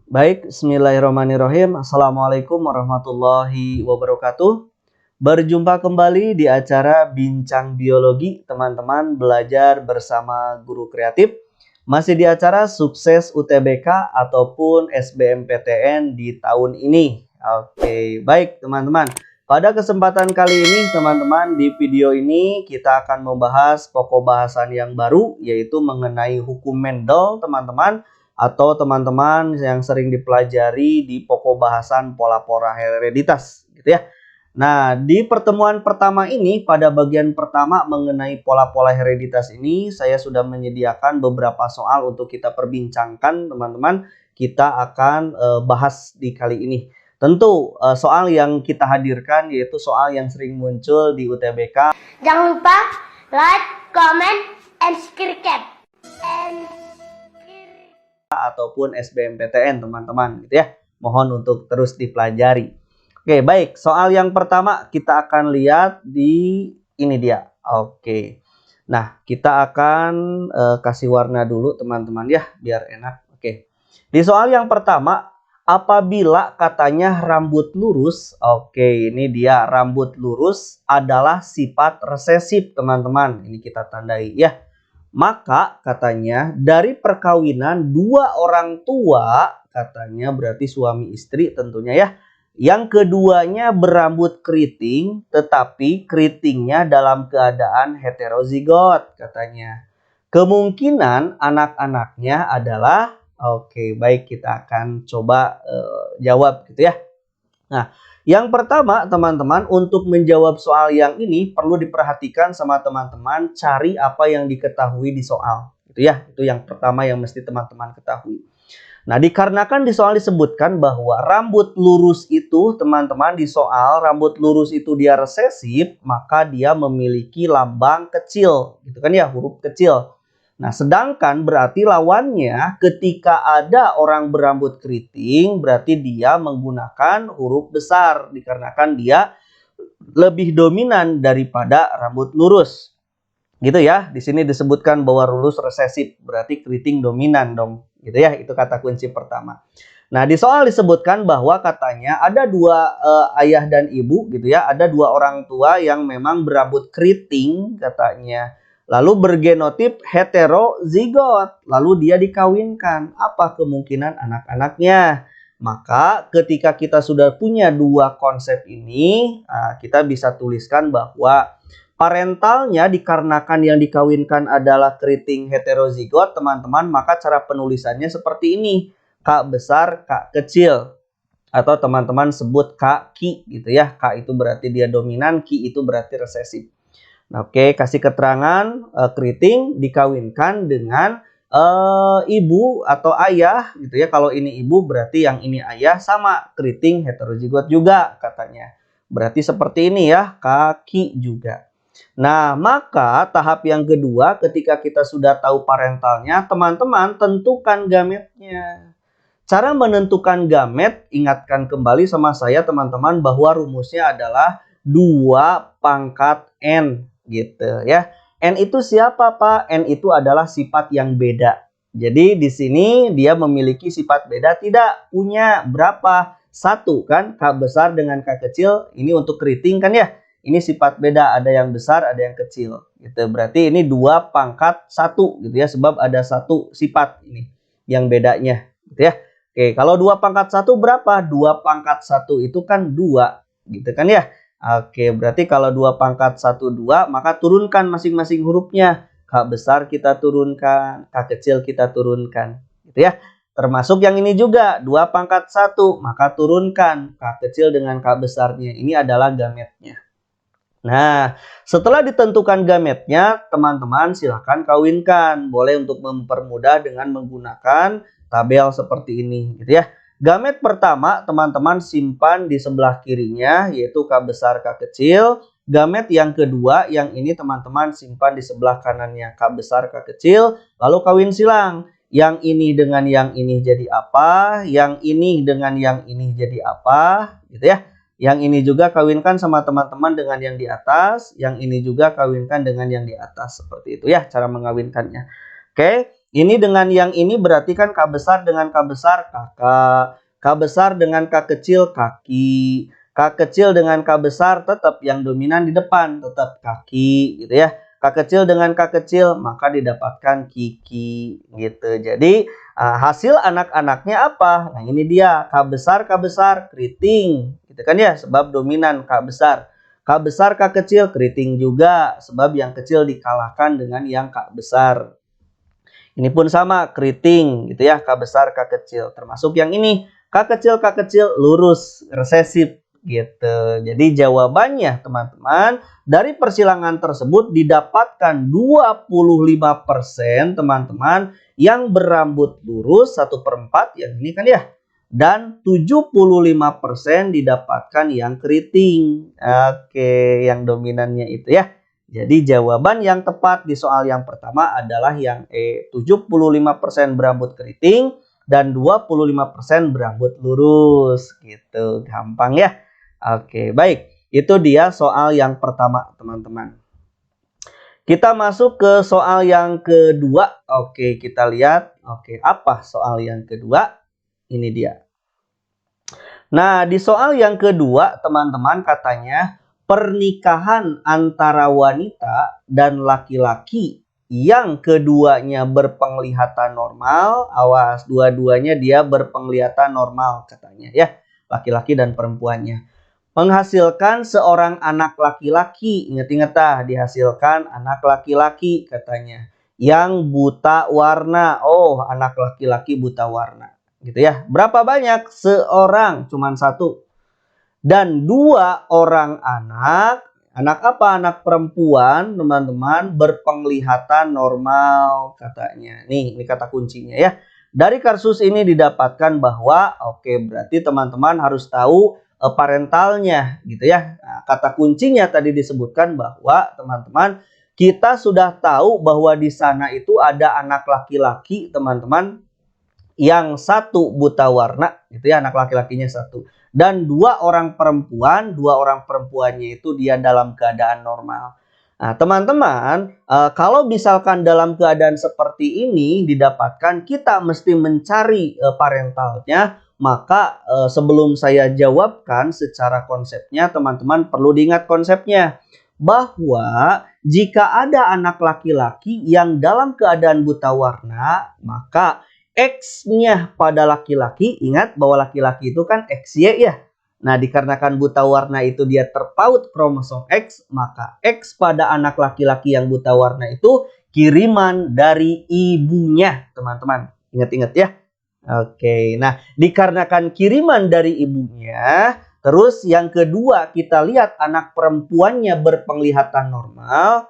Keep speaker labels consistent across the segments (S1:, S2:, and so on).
S1: Baik, bismillahirrahmanirrahim. Assalamualaikum warahmatullahi wabarakatuh. Berjumpa kembali di acara Bincang Biologi, teman-teman belajar bersama guru kreatif. Masih di acara Sukses UTBK ataupun SBMPTN di tahun ini. Oke, baik teman-teman. Pada kesempatan kali ini, teman-teman, di video ini kita akan membahas pokok bahasan yang baru, yaitu mengenai hukum Mendel, teman-teman, atau teman-teman yang sering dipelajari di pokok bahasan pola-pola hereditas gitu ya. Nah, di pertemuan pertama ini pada bagian pertama mengenai pola-pola hereditas ini saya sudah menyediakan beberapa soal untuk kita perbincangkan, teman-teman. Kita akan bahas di kali ini. Tentu soal yang kita hadirkan yaitu soal yang sering muncul di UTBK.
S2: Jangan lupa like, comment, and subscribe.
S1: Ataupun SBMPTN, teman-teman gitu ya. Mohon untuk terus dipelajari. Oke, baik. Soal yang pertama kita akan lihat di ini dia. Oke. Nah, kita akan kasih warna dulu, teman-teman ya, biar enak. Oke. Di soal yang pertama, apabila katanya rambut lurus, oke, ini dia rambut lurus adalah sifat resesif, teman-teman. Ini kita tandai ya. Maka katanya dari perkawinan dua orang tua, katanya berarti suami istri tentunya ya. Yang keduanya berambut keriting, tetapi keritingnya dalam keadaan heterozigot katanya. Kemungkinan anak-anaknya adalah, oke, baik, kita akan coba jawab gitu ya. Nah, yang pertama teman-teman, untuk menjawab soal yang ini perlu diperhatikan sama teman-teman, cari apa yang diketahui di soal. Itu ya, itu yang pertama yang mesti teman-teman ketahui. Nah, dikarenakan di soal disebutkan bahwa rambut lurus itu, teman-teman, di soal rambut lurus itu dia resesif, maka dia memiliki lambang kecil, gitu kan ya, huruf kecil. Nah, sedangkan berarti lawannya ketika ada orang berambut keriting, berarti dia menggunakan huruf besar dikarenakan dia lebih dominan daripada rambut lurus. Gitu ya. Di sini disebutkan bahwa lurus resesif, berarti keriting dominan dong. Gitu ya. Itu kata kunci pertama. Nah, di soal disebutkan bahwa katanya ada dua ayah dan ibu gitu ya. Ada dua orang tua yang memang berambut keriting katanya. Lalu bergenotip heterozigot. Lalu dia dikawinkan. Apa kemungkinan anak-anaknya? Maka ketika kita sudah punya dua konsep ini, kita bisa tuliskan bahwa parentalnya dikarenakan yang dikawinkan adalah keriting heterozigot, teman-teman, maka cara penulisannya seperti ini. K besar, K kecil. Atau teman-teman sebut K, Ki gitu ya. K itu berarti dia dominan, Ki itu berarti resesif. Nah, oke, kasih keterangan keriting dikawinkan dengan ibu atau ayah gitu ya. Kalau ini ibu berarti yang ini ayah, sama keriting heterozigot juga katanya. Berarti seperti ini ya, kaki juga. Nah, maka tahap yang kedua ketika kita sudah tahu parentalnya, teman-teman tentukan gametnya. Cara menentukan gamet, ingatkan kembali sama saya teman-teman bahwa rumusnya adalah 2 pangkat N gitu ya. N itu siapa, Pak? N itu adalah sifat yang beda. Jadi di sini dia memiliki sifat beda, tidak punya berapa? 1 kan, K besar dengan K kecil. Ini untuk keriting kan ya. Ini sifat beda, ada yang besar, ada yang kecil gitu. Berarti ini 2 pangkat 1 gitu ya, sebab ada 1 sifat ini yang bedanya gitu ya. Oke, kalau 2 pangkat 1 berapa? 2 pangkat 1 itu kan 2 gitu kan ya. Oke, berarti kalau 2 pangkat 1 2, maka turunkan masing-masing hurufnya. K besar kita turunkan, K kecil kita turunkan gitu ya. Termasuk yang ini juga 2 pangkat 1, maka turunkan K kecil dengan K besarnya. Ini adalah gametnya. Nah, setelah ditentukan gametnya, teman-teman silahkan kawinkan. Boleh untuk mempermudah dengan menggunakan tabel seperti ini gitu ya. Gamet pertama teman-teman simpan di sebelah kirinya, yaitu K besar K kecil. Gamet yang kedua yang ini teman-teman simpan di sebelah kanannya, K besar K kecil. Lalu kawin silang. Yang ini dengan yang ini jadi apa? Yang ini dengan yang ini jadi apa? Gitu ya. Yang ini juga kawinkan sama teman-teman dengan yang di atas. Yang ini juga kawinkan dengan yang di atas. Seperti itu ya cara mengawinkannya. Oke. Ini dengan yang ini berarti kan K besar dengan K besar kakak. K besar dengan K kecil kaki. K kecil dengan K besar tetap yang dominan di depan, tetap kaki gitu ya. K kecil dengan K kecil maka didapatkan kiki gitu. Jadi hasil anak-anaknya apa? Nah ini dia K besar keriting gitu kan ya, sebab dominan K besar. K besar K kecil keriting juga, sebab yang kecil dikalahkan dengan yang K besar. Ini pun sama keriting gitu ya, K besar K kecil. Termasuk yang ini K kecil lurus resesif gitu. Jadi jawabannya teman-teman dari persilangan tersebut didapatkan 25% teman-teman yang berambut lurus 1/4 yang ini kan ya. Dan 75% didapatkan yang keriting. Oke, yang dominannya itu ya. Jadi jawaban yang tepat di soal yang pertama adalah yang E. 75% berambut keriting dan 25% berambut lurus. Gitu, gampang ya. Oke, baik. Itu dia soal yang pertama, teman-teman. Kita masuk ke soal yang kedua. Oke, kita lihat. Oke, apa soal yang kedua? Ini dia. Nah, di soal yang kedua, teman-teman katanya pernikahan antara wanita dan laki-laki yang keduanya berpenglihatan normal. Awas, dua-duanya dia berpenglihatan normal katanya ya. Laki-laki dan perempuannya. Menghasilkan seorang anak laki-laki. Ingat-ingat dihasilkan anak laki-laki katanya. Yang buta warna. Oh, anak laki-laki buta warna. Gitu ya. Berapa banyak? Seorang, cuman satu. Dan 2 orang anak. Anak apa? Anak perempuan, teman-teman, berpenglihatan normal katanya. Nih, ini kata kuncinya ya. Dari kasus ini didapatkan bahwa berarti teman-teman harus tahu parentalnya gitu ya. Nah, kata kuncinya tadi disebutkan bahwa teman-teman kita sudah tahu bahwa di sana itu ada anak laki-laki teman-teman yang satu buta warna gitu ya, anak laki-lakinya satu, dan 2 orang perempuan, 2 orang perempuannya itu dia dalam keadaan normal. Nah teman-teman, kalau misalkan dalam keadaan seperti ini didapatkan, kita mesti mencari parentalnya. Maka sebelum saya jawabkan secara konsepnya, teman-teman perlu diingat konsepnya. Bahwa jika ada anak laki-laki yang dalam keadaan buta warna, maka X-nya pada laki-laki, ingat bahwa laki-laki itu kan XY ya. Nah, dikarenakan buta warna itu dia terpaut kromosom X, maka X pada anak laki-laki yang buta warna itu kiriman dari ibunya, teman-teman. Ingat-ingat ya. Oke, nah dikarenakan kiriman dari ibunya, terus yang kedua kita lihat anak perempuannya berpenglihatan normal,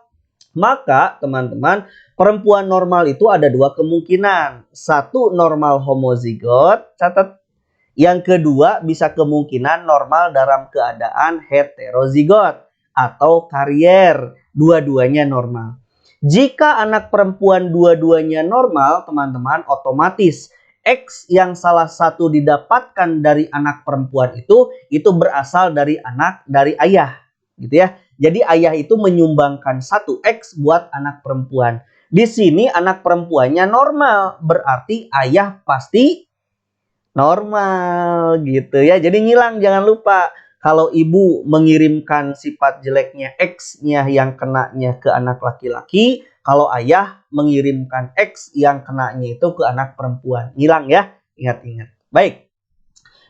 S1: maka teman-teman perempuan normal itu ada 2 kemungkinan. Satu normal homozigot, catat. Yang kedua bisa kemungkinan normal dalam keadaan heterozigot atau karier. Dua-duanya normal. Jika anak perempuan dua-duanya normal, teman-teman, otomatis X yang salah satu didapatkan dari anak perempuan itu berasal dari ayah, gitu ya. Jadi ayah itu menyumbangkan 1 X buat anak perempuan. Di sini anak perempuannya normal, berarti ayah pasti normal gitu ya. Jadi ngilang, jangan lupa. Kalau ibu mengirimkan sifat jeleknya X-nya yang kenanya ke anak laki-laki, kalau ayah mengirimkan X yang kenanya itu ke anak perempuan. Ngilang ya, ingat-ingat. Baik.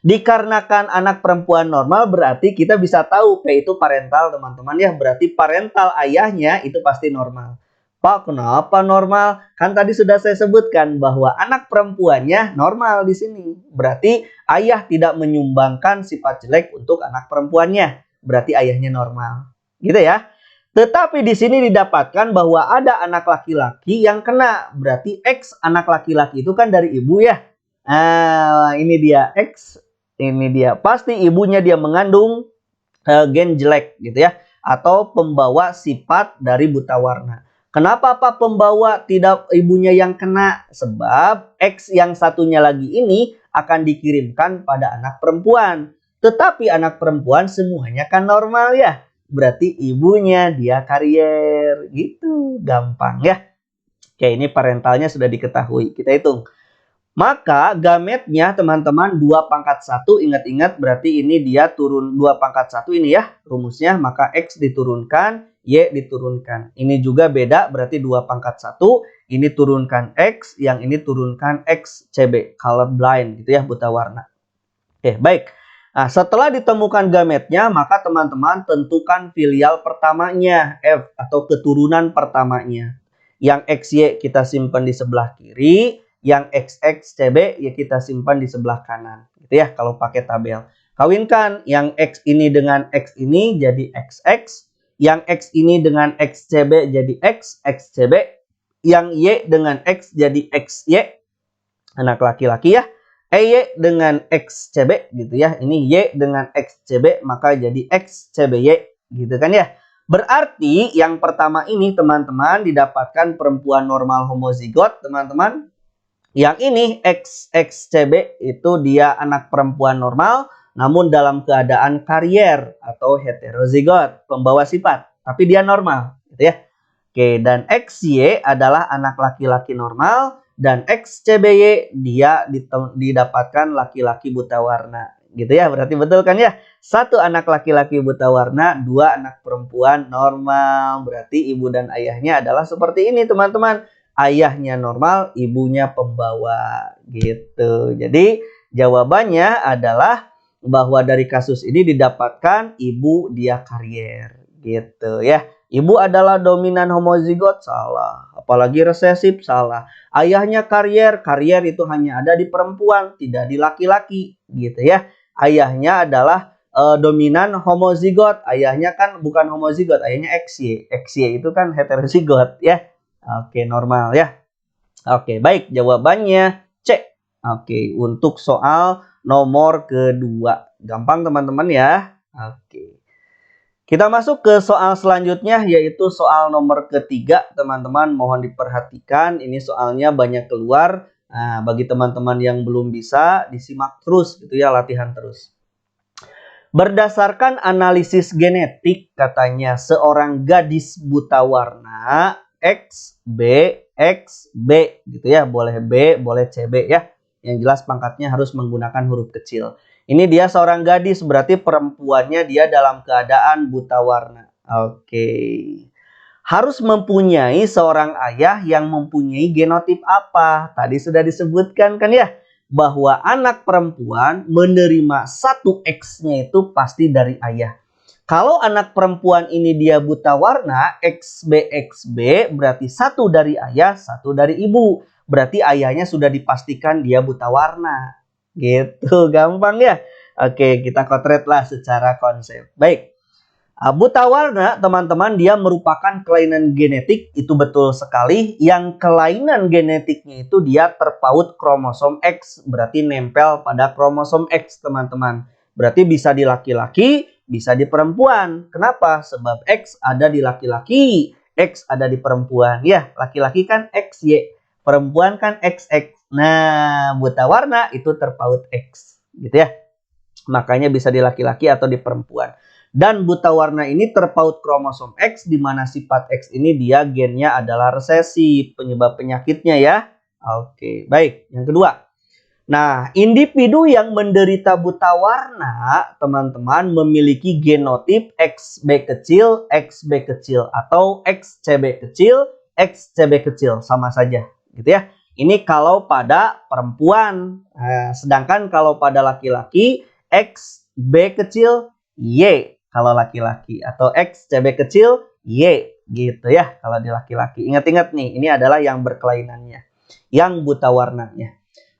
S1: Dikarenakan anak perempuan normal berarti kita bisa tahu P itu parental teman-teman ya. Berarti parental ayahnya itu pasti normal. Pak, kenapa normal? Kan tadi sudah saya sebutkan bahwa anak perempuannya normal di sini. Berarti ayah tidak menyumbangkan sifat jelek untuk anak perempuannya. Berarti ayahnya normal. Gitu ya. Tetapi di sini didapatkan bahwa ada anak laki-laki yang kena. Berarti X anak laki-laki itu kan dari ibu ya. Nah, ini dia X. Ini dia. Pasti ibunya dia mengandung gen jelek gitu ya. Atau pembawa sifat dari buta warna. Kenapa Pak pembawa tidak ibunya yang kena? Sebab X yang satunya lagi ini akan dikirimkan pada anak perempuan. Tetapi anak perempuan semuanya kan normal ya. Berarti ibunya dia karier. Gitu, gampang ya. Oke, ini parentalnya sudah diketahui. Kita hitung. Maka gametnya teman-teman 2 pangkat 1, ingat-ingat berarti ini dia turun 2 pangkat 1 ini ya rumusnya, maka X diturunkan, Y diturunkan. Ini juga beda berarti 2 pangkat 1, ini turunkan X, yang ini turunkan XCB, color blind gitu ya, buta warna. Oke, baik. Nah, setelah ditemukan gametnya, maka teman-teman tentukan filial pertamanya, F atau keturunan pertamanya. Yang XY kita simpan di sebelah kiri, yang XXCB ya kita simpan di sebelah kanan. Gitu ya kalau pakai tabel. Kawinkan yang X ini dengan X ini jadi XX, yang X ini dengan XCB jadi XXCB, yang Y dengan X jadi XY, anak laki-laki ya. EY dengan XCB gitu ya. Ini Y dengan XCB maka jadi XCBY gitu kan ya. Berarti yang pertama ini teman-teman didapatkan perempuan normal homozigot teman-teman. Yang ini XXCB itu dia anak perempuan normal namun dalam keadaan karier atau heterozigot, pembawa sifat, tapi dia normal gitu ya. Oke, dan XY adalah anak laki-laki normal dan XCBY dia didapatkan laki-laki buta warna. Gitu ya, berarti betul kan ya? 1 anak laki-laki buta warna, 2 anak perempuan normal. Berarti ibu dan ayahnya adalah seperti ini teman-teman. Ayahnya normal, ibunya pembawa gitu. Jadi jawabannya adalah bahwa dari kasus ini didapatkan ibu dia karier gitu ya. Ibu adalah dominan homozigot, salah. Apalagi resesif, salah. Ayahnya karier, karier itu hanya ada di perempuan, tidak di laki-laki gitu ya. Ayahnya adalah dominan homozigot, ayahnya kan bukan homozigot, ayahnya XY. XY itu kan heterozigot ya. Oke, normal ya. Oke, baik. Jawabannya C. Oke, untuk soal nomor kedua. Gampang teman-teman ya. Oke. Kita masuk ke soal selanjutnya yaitu soal nomor ketiga. Teman-teman mohon diperhatikan. Ini soalnya banyak keluar. Nah, bagi teman-teman yang belum bisa disimak terus gitu ya, latihan terus. Berdasarkan analisis genetik katanya seorang gadis buta warna XB gitu ya, boleh B, boleh CB ya. Yang jelas pangkatnya harus menggunakan huruf kecil. Ini dia seorang gadis, berarti perempuannya dia dalam keadaan buta warna. Oke. Harus mempunyai seorang ayah yang mempunyai genotip apa? Tadi sudah disebutkan kan ya, bahwa anak perempuan menerima 1X-nya itu pasti dari ayah. Kalau anak perempuan ini dia buta warna, XB berarti 1 dari ayah, 1 dari ibu. Berarti ayahnya sudah dipastikan dia buta warna. Gitu, gampang ya. Oke, kita kotretlah secara konsep. Baik. Buta warna, teman-teman, dia merupakan kelainan genetik, itu betul sekali. Yang kelainan genetiknya itu dia terpaut kromosom X, berarti nempel pada kromosom X, teman-teman. Berarti bisa di laki-laki, bisa di perempuan. Kenapa? Sebab X ada di laki-laki, X ada di perempuan. Ya, laki-laki kan XY, perempuan kan XX. Nah, buta warna itu terpaut X, gitu ya. Makanya bisa di laki-laki atau di perempuan. Dan buta warna ini terpaut kromosom X, di mana sifat X ini dia gennya adalah resesif, penyebab penyakitnya ya. Oke, baik. Yang kedua. Nah, individu yang menderita buta warna, teman-teman, memiliki genotip XB kecil, atau XCB kecil, sama saja, gitu ya. Ini kalau pada perempuan, sedangkan kalau pada laki-laki, XB kecil, Y kalau laki-laki, atau XCB kecil, Y, gitu ya, kalau di laki-laki. Ingat-ingat nih, ini adalah yang berkelainannya, yang buta warnanya.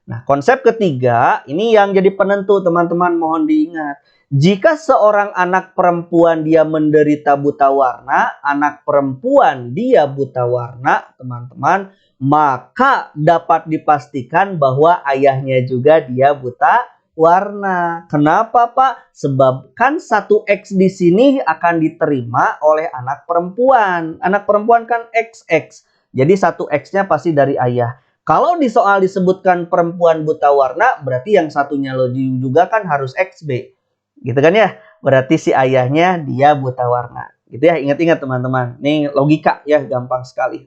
S1: Nah, konsep ketiga, ini yang jadi penentu teman-teman, mohon diingat. Jika seorang anak perempuan dia menderita buta warna, anak perempuan dia buta warna, teman-teman, maka dapat dipastikan bahwa ayahnya juga dia buta warna. Kenapa, Pak? Sebab kan 1X di sini akan diterima oleh anak perempuan. Anak perempuan kan XX. Jadi 1X-nya pasti dari ayah. Kalau di soal disebutkan perempuan buta warna, berarti yang satunya juga kan harus XB. Gitu kan ya? Berarti si ayahnya dia buta warna. Gitu ya, ingat-ingat teman-teman. Ini logika ya, gampang sekali.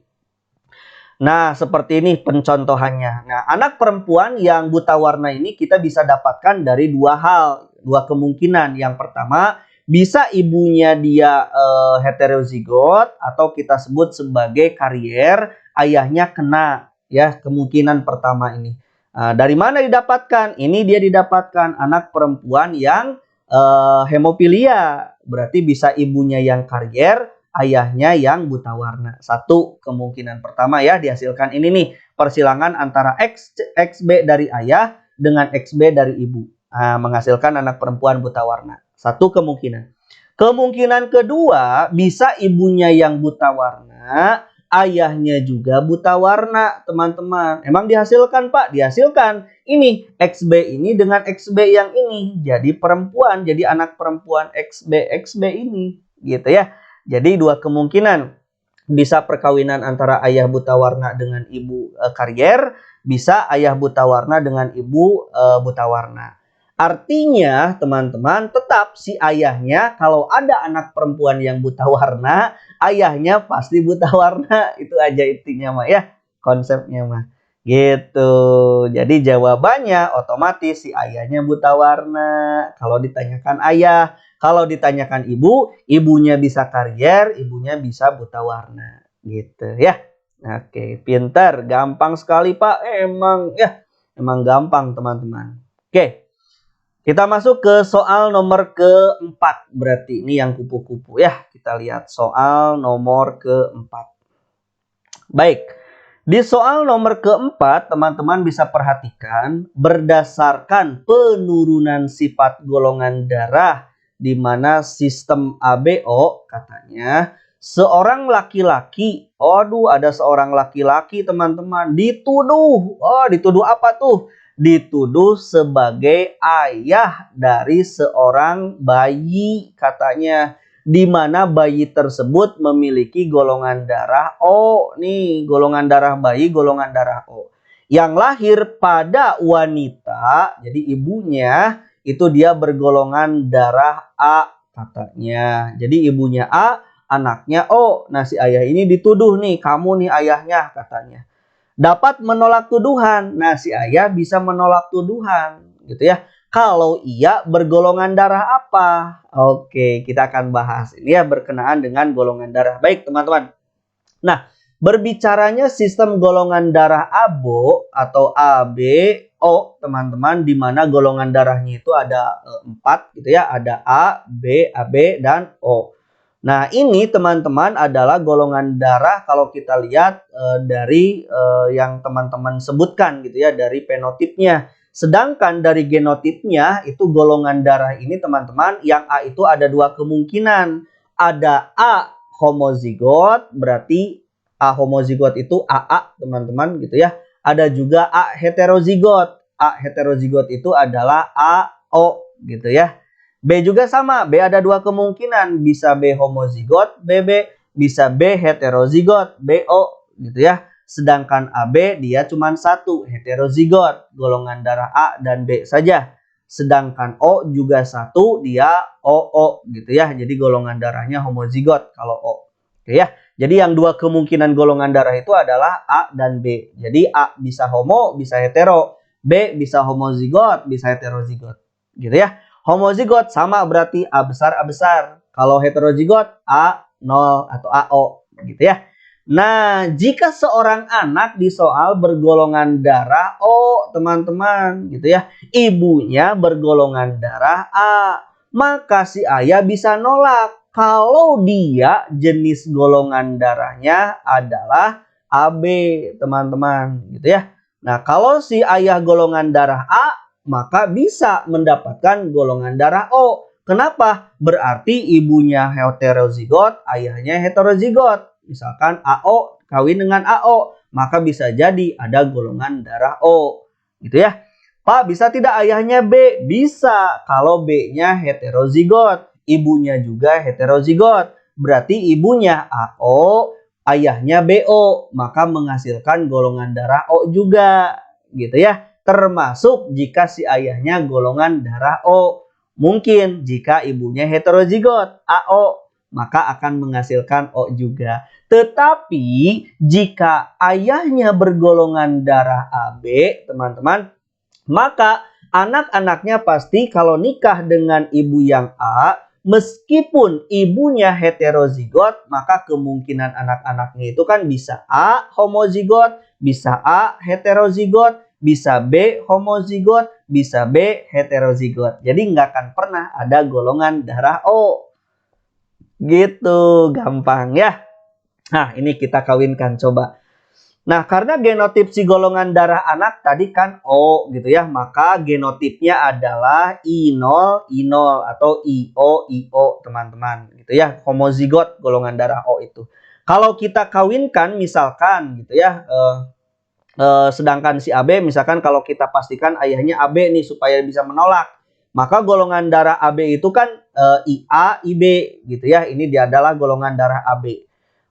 S1: Nah, seperti ini pencontohannya. Nah, anak perempuan yang buta warna ini kita bisa dapatkan dari dua hal, dua kemungkinan. Yang pertama, bisa ibunya dia heterozigot atau kita sebut sebagai karier, ayahnya kena. Ya, kemungkinan pertama ini. Dari mana didapatkan? Ini dia didapatkan anak perempuan yang hemofilia. Berarti bisa ibunya yang karier, ayahnya yang buta warna. Satu kemungkinan pertama ya dihasilkan ini nih, persilangan antara XB dari ayah dengan XB dari ibu. Menghasilkan anak perempuan buta warna. Satu kemungkinan. Kemungkinan kedua, bisa ibunya yang buta warna, ayahnya juga buta warna, teman-teman. Emang dihasilkan, Pak? Dihasilkan. Ini XB ini dengan XB yang ini. Jadi perempuan, jadi anak perempuan XB ini. Gitu ya. Jadi dua kemungkinan, bisa perkawinan antara ayah buta warna dengan ibu karier, bisa ayah buta warna dengan ibu buta warna. Artinya teman-teman tetap si ayahnya kalau ada anak perempuan yang buta warna, ayahnya pasti buta warna. Itu aja intinya mah ya, konsepnya mah. Gitu. Jadi jawabannya otomatis si ayahnya buta warna. Kalau ditanyakan ayah, kalau ditanyakan ibu, ibunya bisa karier, ibunya bisa buta warna. Gitu ya. Oke, pintar, gampang sekali Pak. Emang gampang teman-teman. Oke. Kita masuk ke soal nomor keempat. Berarti ini yang kupu-kupu ya. Kita lihat soal nomor keempat. Baik. Di soal nomor keempat, teman-teman bisa perhatikan berdasarkan penurunan sifat golongan darah di mana sistem ABO katanya seorang laki-laki, ada seorang laki-laki teman-teman dituduh apa tuh? Dituduh sebagai ayah dari seorang bayi katanya, di mana bayi tersebut memiliki golongan darah O. Nih, golongan darah bayi, golongan darah O. Yang lahir pada wanita, jadi ibunya itu dia bergolongan darah A katanya. Jadi ibunya A, anaknya O. Nah, si ayah ini dituduh nih, kamu nih ayahnya katanya. Dapat menolak tuduhan. Nah, si ayah bisa menolak tuduhan, gitu ya. Kalau iya bergolongan darah apa? Oke, kita akan bahas ini ya berkenaan dengan golongan darah. Baik, teman-teman. Nah, berbicaranya sistem golongan darah ABO atau ABO, teman-teman, di mana golongan darahnya itu ada 4 gitu ya. Ada A, B, AB, dan O. Nah, ini teman-teman adalah golongan darah kalau kita lihat dari yang teman-teman sebutkan gitu ya, dari fenotipnya. Sedangkan dari genotipnya itu golongan darah ini teman-teman, yang A itu ada dua kemungkinan. Ada A homozigot, berarti A homozigot itu AA teman-teman gitu ya. Ada juga A heterozigot. A heterozigot itu adalah AO gitu ya. B juga sama, B ada dua kemungkinan, bisa B homozigot, BB, bisa B heterozigot, BO gitu ya. Sedangkan AB dia cuma satu, heterozigot, golongan darah A dan B saja. Sedangkan O juga satu, dia OO gitu ya. Jadi golongan darahnya homozigot kalau O. Oke ya. Jadi yang dua kemungkinan golongan darah itu adalah A dan B. Jadi A bisa homo, bisa hetero. B bisa homozigot, bisa heterozigot. Gitu ya. Homozigot sama berarti A besar A besar. Kalau heterozigot A0 atau AO gitu ya. Nah, jika seorang anak di soal bergolongan darah O, teman-teman, gitu ya. Ibunya bergolongan darah A, maka si ayah bisa nolak kalau dia jenis golongan darahnya adalah AB, teman-teman, gitu ya. Nah, kalau si ayah golongan darah A, maka bisa mendapatkan golongan darah O. Kenapa? Berarti ibunya heterozigot, ayahnya heterozigot. Misalkan AO kawin dengan AO, maka bisa jadi ada golongan darah O. Gitu ya. Pak, bisa tidak ayahnya B? Bisa. Kalau B-nya heterozigot, ibunya juga heterozigot. Berarti ibunya AO, ayahnya BO, maka menghasilkan golongan darah O juga. Gitu ya. Termasuk jika si ayahnya golongan darah O. Mungkin jika ibunya heterozigot, AO. maka akan menghasilkan O juga. Tetapi jika ayahnya bergolongan darah AB, teman-teman, maka anak-anaknya pasti kalau nikah dengan ibu yang A, meskipun ibunya heterozigot, maka kemungkinan anak-anaknya itu kan bisa A homozigot, bisa A heterozigot, bisa B homozigot, bisa B heterozigot. Jadi nggak akan pernah ada golongan darah O. Gitu, gampang ya. Nah, ini kita kawinkan coba. Nah, karena genotip si golongan darah anak tadi kan O gitu ya, maka genotipnya adalah I0, I0 atau IO, IO teman-teman gitu ya, homozigot golongan darah O itu. Kalau kita kawinkan misalkan gitu ya, sedangkan si AB misalkan kalau kita pastikan ayahnya AB nih supaya bisa menolak, maka golongan darah AB itu kan IA, IB gitu ya, ini dia adalah golongan darah AB.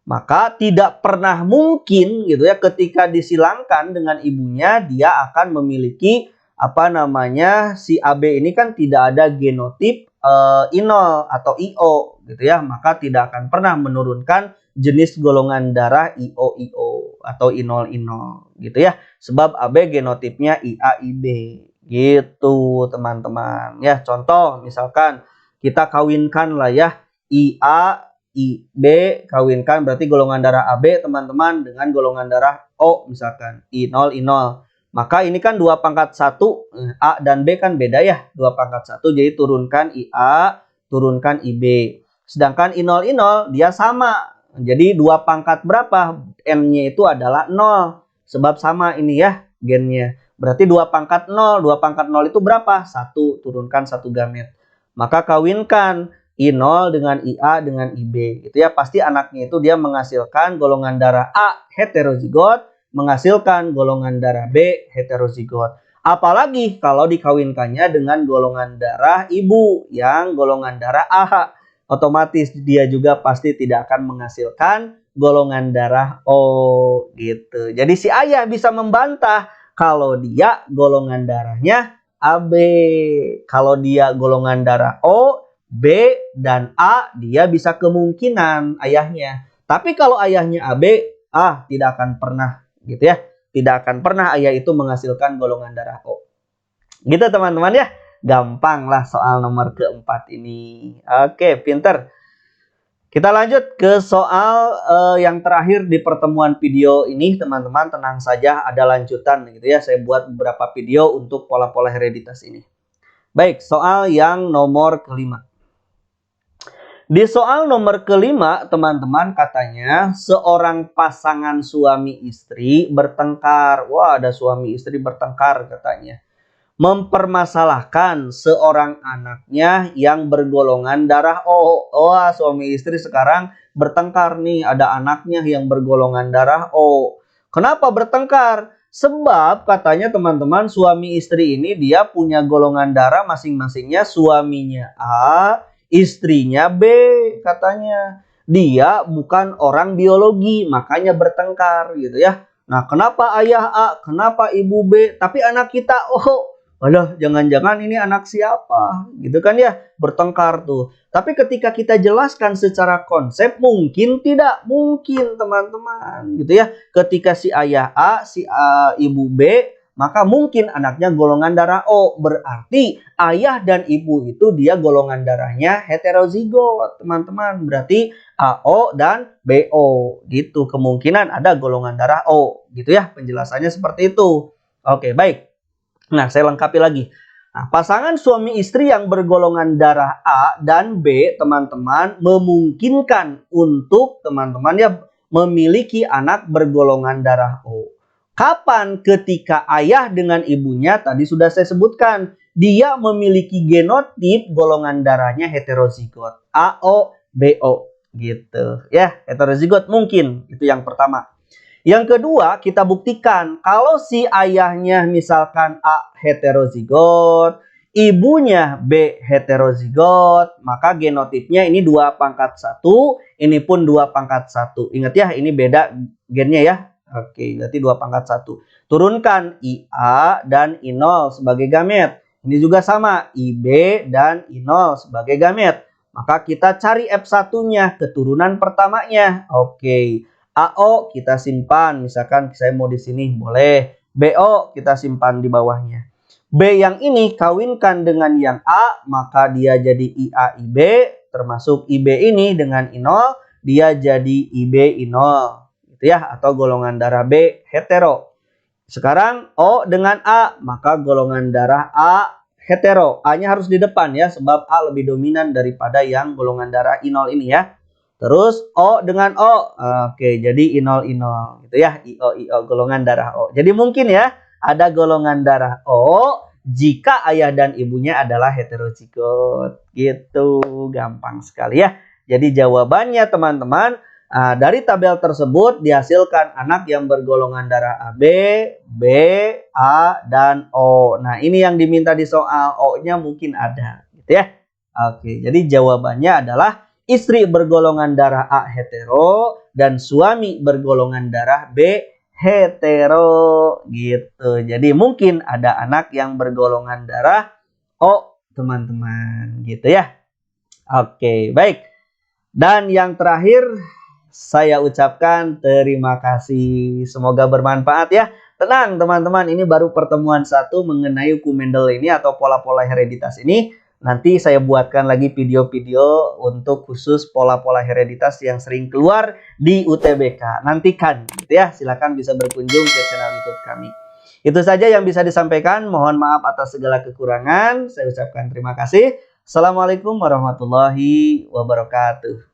S1: Maka tidak pernah mungkin gitu ya ketika disilangkan dengan ibunya dia akan memiliki apa namanya si AB ini kan tidak ada genotip I0 atau IO gitu ya, maka tidak akan pernah menurunkan jenis golongan darah IO IO atau I0 I0 gitu ya, sebab AB genotipnya IA IB gitu teman-teman ya. Contoh misalkan kita kawinkan lah ya IA IB kawinkan berarti golongan darah AB teman-teman dengan golongan darah O misalkan I0 I0. Maka ini kan 2 pangkat 1, A dan B kan beda ya, 2 pangkat 1, jadi turunkan IA, turunkan IB. Sedangkan I0 I0 dia sama. Jadi 2 pangkat berapa? N-nya itu adalah 0. Sebab sama ini ya gennya. Berarti 2 pangkat 0, 2 pangkat 0 itu berapa? 1, turunkan 1 gamet. Maka kawinkan I0 dengan IA dengan IB gitu ya, pasti anaknya itu dia menghasilkan golongan darah A heterozigot, menghasilkan golongan darah B heterozigot. Apalagi kalau dikawinkannya dengan golongan darah ibu yang golongan darah AH, otomatis dia juga pasti tidak akan menghasilkan golongan darah O gitu. Jadi si ayah bisa membantah kalau dia golongan darahnya AB. Kalau dia golongan darah O, B dan A dia bisa kemungkinan ayahnya. Tapi kalau ayahnya AB, tidak akan pernah gitu ya. Tidak akan pernah ayah itu menghasilkan golongan darah O. Gitu teman-teman ya. Gampang lah soal nomor keempat ini. Oke, pinter. Kita lanjut ke soal yang terakhir di pertemuan video ini teman-teman. Tenang saja, ada lanjutan gitu ya. Saya buat beberapa video untuk pola-pola hereditas ini. Baik, soal yang nomor kelima. Di soal nomor kelima, teman-teman, katanya seorang pasangan suami istri bertengkar. Wah, ada suami istri bertengkar katanya. Mempermasalahkan seorang anaknya yang bergolongan darah O. Wah, suami istri sekarang bertengkar nih. Ada anaknya yang bergolongan darah O. Kenapa bertengkar? Sebab katanya teman-teman suami istri ini dia punya golongan darah masing-masingnya, suaminya A, istrinya B katanya. Dia bukan orang biologi, makanya bertengkar gitu ya. Nah, kenapa ayah A, kenapa ibu B, tapi anak kita waduh, jangan-jangan ini anak siapa? Gitu kan ya, bertengkar tuh. Tapi ketika kita jelaskan secara konsep, mungkin tidak mungkin teman-teman gitu ya. Ketika si ayah A, si ibu B, maka mungkin anaknya golongan darah O. Berarti ayah dan ibu itu dia golongan darahnya heterozigot, teman-teman. Berarti AO dan BO. Gitu, kemungkinan ada golongan darah O. Gitu ya, penjelasannya seperti itu. Oke, baik. Nah, saya lengkapi lagi. Nah, pasangan suami istri yang bergolongan darah A dan B, teman-teman, memungkinkan untuk teman-teman ya memiliki anak bergolongan darah O. Kapan? Ketika ayah dengan ibunya tadi sudah saya sebutkan, dia memiliki genotip golongan darahnya heterozigot, AO, BO gitu. Ya, heterozigot mungkin, itu yang pertama. Yang kedua, kita buktikan kalau si ayahnya misalkan A heterozigot, ibunya B heterozigot, maka genotipnya ini 2 pangkat 1, ini pun 2 pangkat 1. Ingat ya, ini beda gennya ya. Oke, berarti 2 pangkat 1. Turunkan IA dan I0 sebagai gamet. Ini juga sama, IB dan I0 sebagai gamet. maka kita cari F1-nya, keturunan pertamanya. Oke. AO kita simpan, misalkan saya mau di sini, boleh. BO kita simpan di bawahnya. B yang ini kawinkan dengan yang A, maka dia jadi IA IB, termasuk IB ini dengan I0, dia jadi IB I0. Gitu ya, atau golongan darah B hetero. Sekarang O dengan A, maka golongan darah A hetero. A-nya harus di depan ya, sebab A lebih dominan daripada yang golongan darah I0 ini ya. Terus O dengan O. Oke, jadi I0 I0 gitu ya. IO golongan darah O. Jadi mungkin ya ada golongan darah O jika ayah dan ibunya adalah heterozigot. Gitu, gampang sekali ya. Jadi jawabannya teman-teman, dari tabel tersebut dihasilkan anak yang bergolongan darah AB, B, A, dan O. Nah, ini yang diminta di soal. O-nya mungkin ada, gitu ya. Oke, jadi jawabannya adalah istri bergolongan darah A hetero dan suami bergolongan darah B hetero, gitu. Jadi mungkin ada anak yang bergolongan darah O, teman-teman, gitu ya. Oke, baik. Dan yang terakhir, saya ucapkan terima kasih. Semoga bermanfaat ya. Tenang teman-teman, ini baru pertemuan 1 mengenai hukum Mendel ini atau pola-pola hereditas ini. Nanti saya buatkan lagi video-video untuk khusus pola-pola hereditas yang sering keluar di UTBK. Nantikan gitu ya, silakan bisa berkunjung ke channel YouTube kami. Itu saja yang bisa disampaikan. Mohon maaf atas segala kekurangan. Saya ucapkan terima kasih. Assalamualaikum warahmatullahi wabarakatuh.